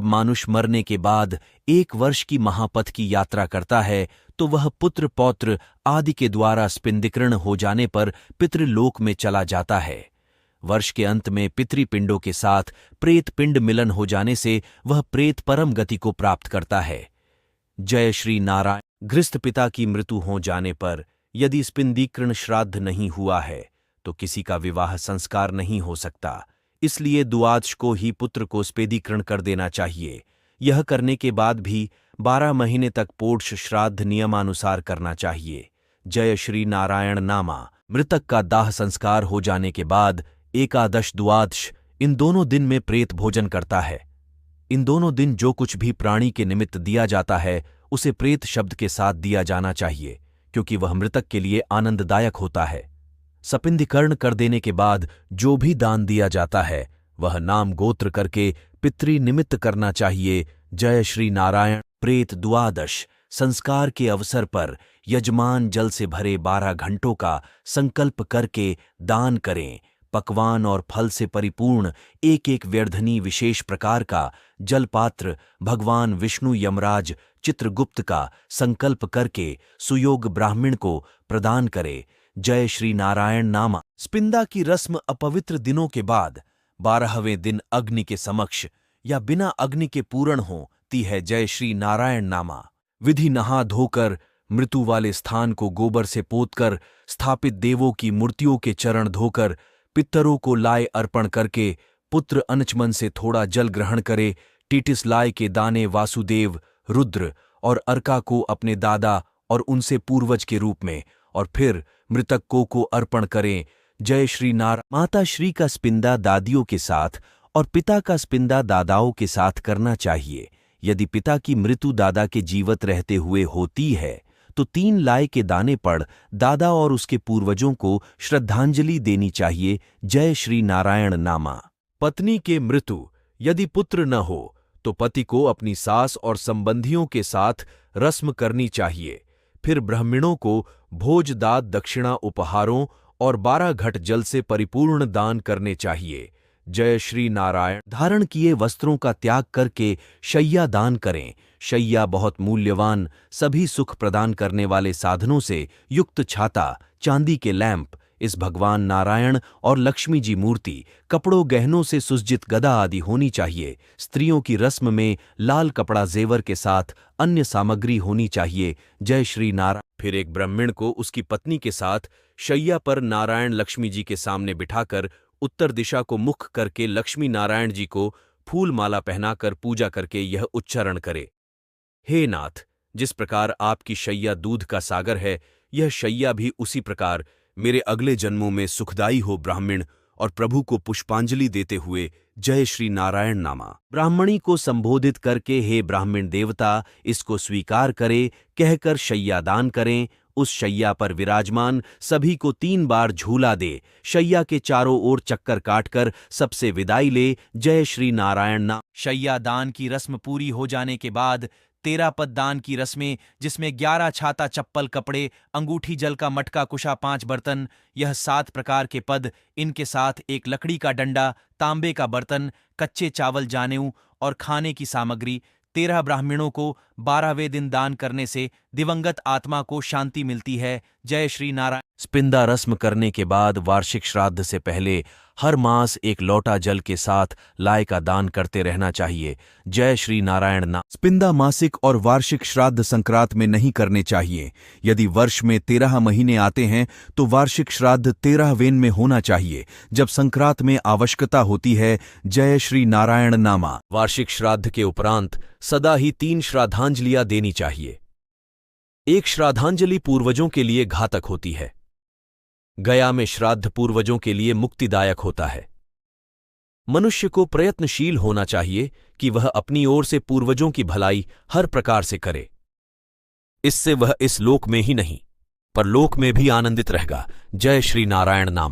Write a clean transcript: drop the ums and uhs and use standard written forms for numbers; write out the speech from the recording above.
मानुष मरने के बाद 1 वर्ष की महापथ की यात्रा करता है तो वह पुत्र पौत्र आदि के द्वारा स्पिंदीकरण हो जाने पर पितृलोक में चला जाता है। वर्ष के अंत में पितृपिंडों के साथ प्रेत पिंड मिलन हो जाने से वह प्रेत परम गति को प्राप्त करता है। जय श्री नारायण। गृहस्थ पिता की मृत्यु हो जाने पर यदि स्पिंदीकरण श्राद्ध नहीं हुआ है तो किसी का विवाह संस्कार नहीं हो सकता। इसलिए द्वादश को ही पुत्र को स्पेदीकरण कर देना चाहिए। यह करने के बाद भी 12 महीने तक पोड्श श्राद्ध नियमानुसार करना चाहिए। जय श्री नारायण नामा। मृतक का दाह संस्कार हो जाने के बाद एकादश द्वादश इन दोनों दिन में प्रेत भोजन करता है। इन दोनों दिन जो कुछ भी प्राणी के निमित्त दिया जाता है उसे प्रेत शब्द के साथ दिया जाना चाहिए, क्योंकि वह मृतक के लिए आनंददायक होता है। सपिंदीकरण कर देने के बाद जो भी दान दिया जाता है वह नाम गोत्र करके पितृ निमित्त करना चाहिए। जय श्री नारायण। प्रेत द्वादश संस्कार के अवसर पर यजमान जल से भरे 12 घंटों का संकल्प करके दान करें। पकवान और फल से परिपूर्ण एक एक व्यर्धनी विशेष प्रकार का जलपात्र भगवान विष्णु यमराज चित्रगुप्त का संकल्प करके सुयोग ब्राह्मण को प्रदान करे। जय श्री नारायण नामा। स्पिंदा की रस्म अपवित्र दिनों के बाद 12वें दिन अग्नि के समक्ष या बिना अग्नि के पूर्ण होती है। जय श्री नारायण नामा। विधि नहा धोकर मृत्यु वाले स्थान को गोबर से पोतकर स्थापित देवों की मूर्तियों के चरण धोकर पितरों को लाए अर्पण करके पुत्र अनचमन से थोड़ा जल ग्रहण करे। टीटिस लाए के दाने वासुदेव रुद्र और अर्का को अपने दादा और उनसे पूर्वज के रूप में और फिर मृतक को अर्पण करें। जय श्री नारायण। माता श्री का स्पिंदा दादियों के साथ और पिता का स्पिंदा दादाओं के साथ करना चाहिए। यदि पिता की मृत्यु दादा के जीवित रहते हुए होती है तो 3 लाए के दाने पड़ दादा और उसके पूर्वजों को श्रद्धांजलि देनी चाहिए। जय श्री नारायण नामा। पत्नी के मृत्यु यदि पुत्र न हो तो पति को अपनी सास और संबंधियों के साथ रस्म करनी चाहिए। फिर ब्राह्मणों को भोज दात दक्षिणा उपहारों और 12 घट जल से परिपूर्ण दान करने चाहिए। जय श्री नारायण। धारण किए वस्त्रों का त्याग करके शैया दान करें। शैया बहुत मूल्यवान सभी सुख प्रदान करने वाले साधनों से युक्त छाता, चांदी के लैंप, इस भगवान नारायण और लक्ष्मी जी मूर्ति, कपड़ों गहनों से सुसज्जित गदा आदि होनी चाहिए। स्त्रियों की रस्म में लाल कपड़ा जेवर के साथ अन्य सामग्री होनी चाहिए। जय श्री नारायण। फिर एक ब्राह्मण को उसकी पत्नी के साथ शैया पर नारायण लक्ष्मी जी के सामने बिठाकर उत्तर दिशा को मुख करके लक्ष्मी नारायण जी को फूल माला पहनाकर पूजा करके यह उच्चारण करे। हे नाथ, जिस प्रकार आपकी शैया दूध का सागर है, यह शैया भी उसी प्रकार मेरे अगले जन्मों में सुखदायी हो। ब्राह्मण और प्रभु को पुष्पांजलि देते हुए जय श्री नारायण नामा। ब्राह्मणी को संबोधित करके हे ब्राह्मण देवता, इसको स्वीकार करे कहकर शैया दान करें। उस शैया पर विराजमान सभी को 3 बार झूला दे। शैया के चारों ओर चक्कर काटकर सबसे विदाई ले। जय श्री नारायण नाम। शैया दान की रस्म पूरी हो जाने के बाद 13 पद दान की रस्में, जिसमें 11 छाता चप्पल कपड़े, अंगूठी जल का मटका कुशा 5 बर्तन, यह 7 प्रकार के पद, इनके साथ एक लकड़ी का डंडा, तांबे का बर्तन, कच्चे चावल जानेऊ और खाने की सामग्री 13 ब्राह्मणों को 12वें दिन दान करने से दिवंगत आत्मा को शांति मिलती है। जय श्री नारायण। स्पिंदा रस्म करने के बाद वार्षिक श्राद्ध से पहले हर मास 1 लोटा जल के साथ लाए का दान करते रहना चाहिए। जय श्री नारायण नाम। स्पिंदा मासिक और वार्षिक श्राद्ध संक्रांत में नहीं करने चाहिए। यदि वर्ष में 13 महीने आते हैं तो वार्षिक श्राद्ध 13वें में होना चाहिए, जब संक्रांत में आवश्यकता होती है। जय श्री नारायण नामा। वार्षिक श्राद्ध के उपरांत सदा ही 3 श्राद्धांजलियां देनी चाहिए। एक श्राद्धांजलि पूर्वजों के लिए घातक होती है। गया में श्राद्ध पूर्वजों के लिए मुक्तिदायक होता है। मनुष्य को प्रयत्नशील होना चाहिए कि वह अपनी ओर से पूर्वजों की भलाई हर प्रकार से करे। इससे वह इस लोक में ही नहीं पर लोक में भी आनंदित रहेगा। जय श्री नारायण नामा।